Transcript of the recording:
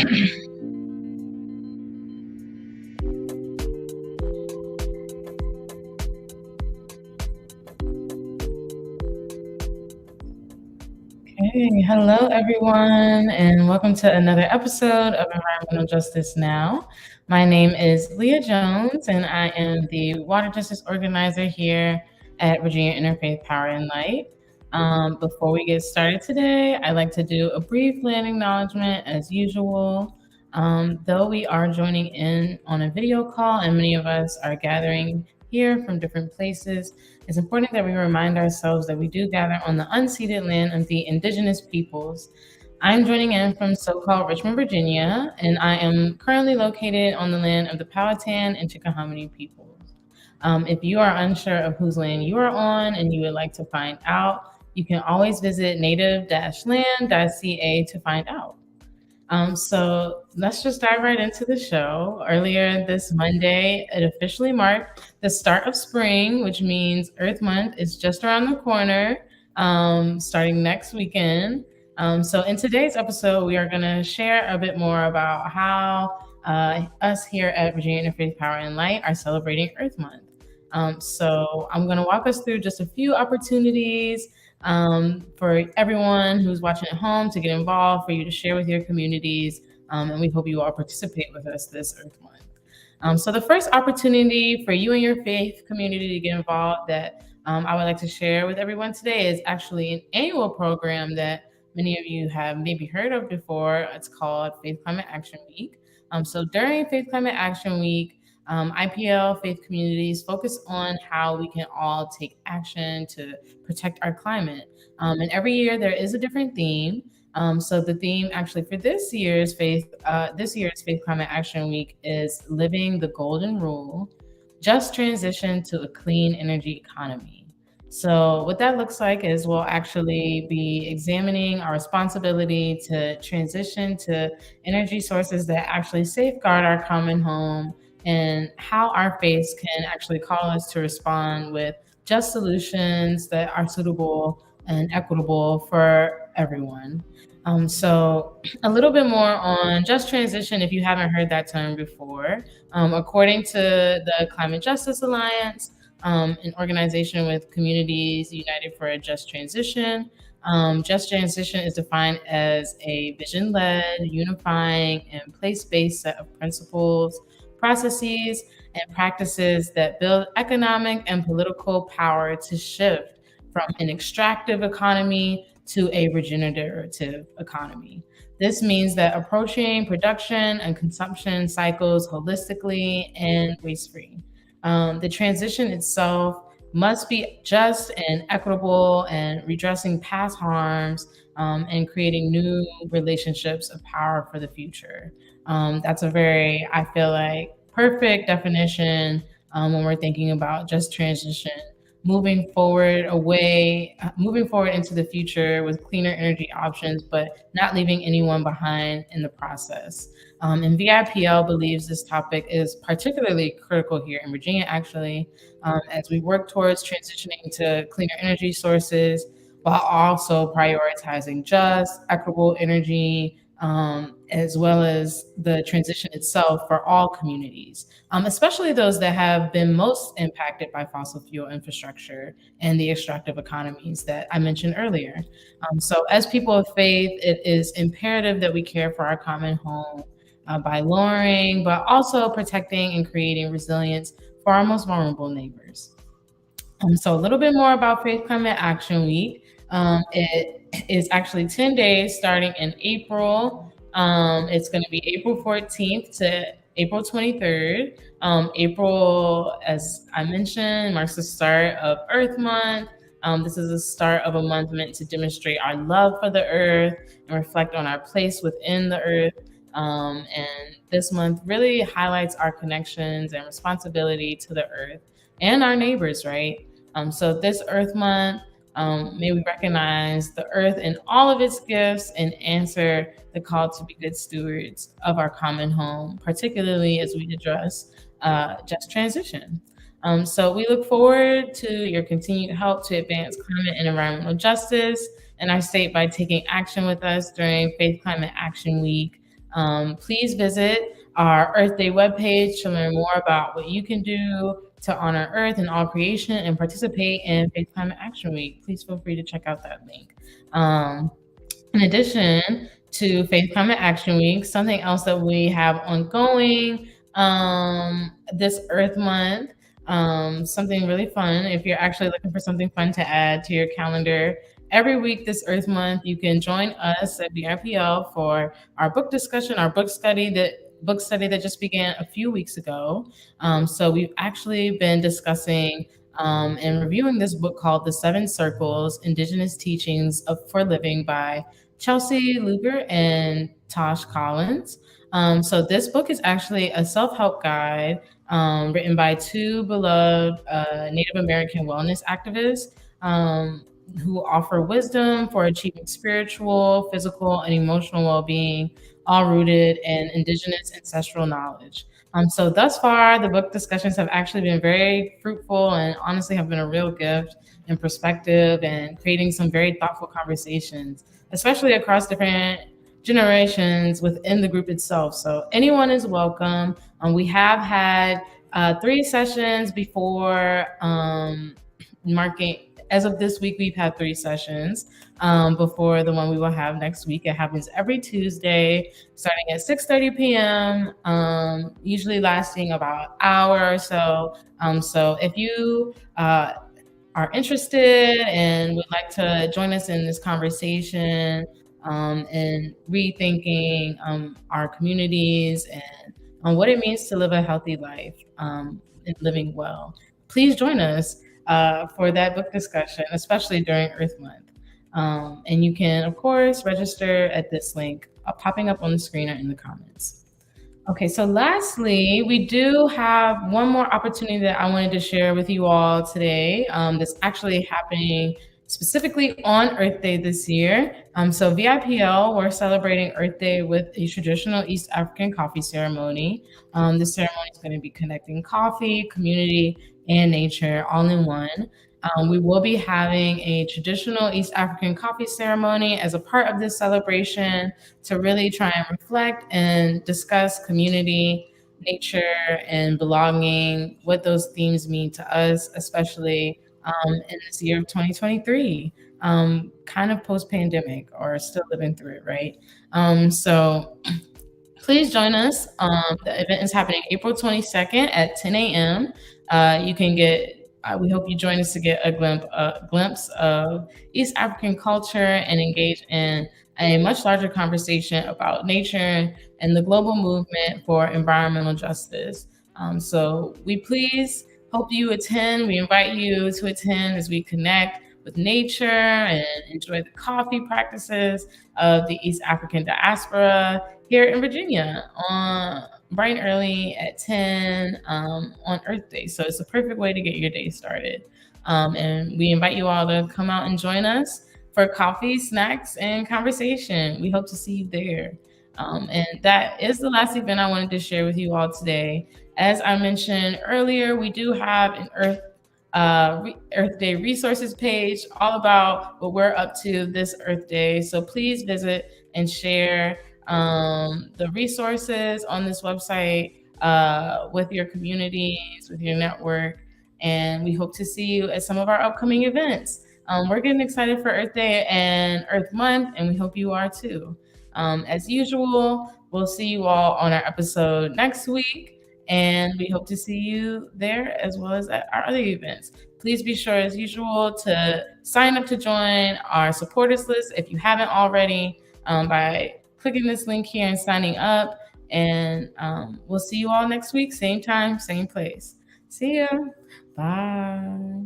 Hey, hello everyone, and welcome to another episode of Environmental Justice Now. My name is Leah Jones, and I am the Water Justice Organizer here at Virginia Interfaith Power and Light. Before we get started today, I'd like to do a brief land acknowledgement as usual. Though we are joining in on a video call and many of us are gathering here from different places, it's important that we remind ourselves that we do gather on the unceded land of the indigenous peoples. I'm joining in from so-called Richmond, Virginia, and I am currently located on the land of the Powhatan and Chickahominy peoples. If you are unsure of whose land you are on and you would like to find out, you can always visit native-land.ca to find out. So let's just dive right into the show. Earlier this Monday, it officially marked the start of spring, which means Earth Month is just around the corner, starting next weekend. So in today's episode, we are going to share a bit more about how us here at Virginia Interfaith Power and Light are celebrating Earth Month. So I'm going to walk us through just a few opportunities for everyone who's watching at home to get involved, for you to share with your communities, and we hope you all participate with us this Earth Month. So the first opportunity for you and your faith community to get involved that I would like to share with everyone today is actually an annual program that many of you have maybe heard of before. It's called Faith Climate Action Week. So during Faith Climate Action Week, IPL faith communities focus on how we can all take action to protect our climate. And every year there is a different theme. So the theme actually for this year's Faith Climate Action Week is Living the Golden Rule, Just Transition to a Clean Energy Economy. So what that looks like is we'll actually be examining our responsibility to transition to energy sources that actually safeguard our common home, and how our faiths can actually call us to respond with just solutions that are suitable and equitable for everyone. So a little bit more on just transition, if you haven't heard that term before. According to the Climate Justice Alliance, an organization with communities united for a just transition, just transition is defined as a vision-led, unifying, and place-based set of principles, processes, and practices that build economic and political power to shift from an extractive economy to a regenerative economy. This means that approaching production and consumption cycles holistically and waste-free. The transition itself must be just and equitable and redressing past harms, and creating new relationships of power for the future. That's a very, I feel like, perfect definition when we're thinking about just transition, moving forward into the future with cleaner energy options, but not leaving anyone behind in the process. And VIPL believes this topic is particularly critical here in Virginia, actually, as we work towards transitioning to cleaner energy sources while also prioritizing just, equitable energy, as well as the transition itself for all communities, especially those that have been most impacted by fossil fuel infrastructure and the extractive economies that I mentioned earlier. So as people of faith, it is imperative that we care for our common home by lowering, but also protecting and creating resilience for our most vulnerable neighbors. So a little bit more about Faith Climate Action Week. It is actually 10 days starting in April. It's going to be April 14th to April 23rd. April, as I mentioned, marks the start of Earth Month. This is the start of a month meant to demonstrate our love for the earth and reflect on our place within the earth. And this month really highlights our connections and responsibility to the earth and our neighbors, right? So this Earth Month, may we recognize the earth and all of its gifts and answer the call to be good stewards of our common home, particularly as we address just transition. So we look forward to your continued help to advance climate and environmental justice in our state by taking action with us during Faith Climate Action Week. Please visit our Earth Day webpage to learn more about what you can do to honor Earth and all creation and participate in Faith Climate Action Week. Please feel free to check out that link. In addition to Faith Climate Action Week, something else that we have ongoing this Earth Month, something really fun. If you're actually looking for something fun to add to your calendar, every week this Earth Month, you can join us at BRPL for our book discussion, our book study that just began a few weeks ago. So we've actually been discussing and reviewing this book called The Seven Circles: Indigenous Teachings for Living by Chelsea Luger and Tosh Collins. So this book is actually a self-help guide written by two beloved Native American wellness activists who offer wisdom for achieving spiritual, physical, and emotional well-being, all rooted in indigenous ancestral knowledge. So thus far, the book discussions have actually been very fruitful and honestly have been a real gift and perspective and creating some very thoughtful conversations, especially across different generations within the group itself. So anyone is welcome. We have had 3 sessions before marking. As of this week, we've had 3 sessions before the one we will have next week. It happens every Tuesday, starting at 6:30 p.m., usually lasting about an hour or so. So if you are interested and would like to join us in this conversation and rethinking our communities and what it means to live a healthy life and living well, please join us for that book discussion, especially during Earth Month. And you can, of course, register at this link popping up on the screen or in the comments. Okay, so lastly, we do have one more opportunity that I wanted to share with you all today that's actually happening specifically on Earth Day this year. So VIPL, we're celebrating Earth Day with a traditional East African coffee ceremony. The ceremony is going to be connecting coffee, community, and nature all in one. We will be having a traditional East African coffee ceremony as a part of this celebration to really try and reflect and discuss community, nature, and belonging, what those themes mean to us, especially in this year of 2023, kind of post-pandemic or still living through it, right? So please join us. The event is happening April 22nd at 10 a.m. You can get we hope you join us to get a glimpse of East African culture and engage in a much larger conversation about nature and the global movement for environmental justice. So we please hope you attend. We invite you to attend as we connect with nature and enjoy the coffee practices of the East African diaspora here in Virginia on bright and early at 10 on Earth Day. So it's a perfect way to get your day started. And we invite you all to come out and join us for coffee, snacks, and conversation. We hope to see you there. And that is the last event I wanted to share with you all today. As I mentioned earlier, we do have an Earth Day resources page all about what we're up to this Earth Day. So please visit and share the resources on this website with your communities, with your network, and we hope to see you at some of our upcoming events. We're getting excited for Earth Day and Earth Month, and we hope you are too. As usual, we'll see you all on our episode next week, and we hope to see you there as well as at our other events. Please be sure, as usual, to sign up to join our supporters list if you haven't already by clicking this link here and signing up. And we'll see you all next week, same time, same place. See ya. Bye.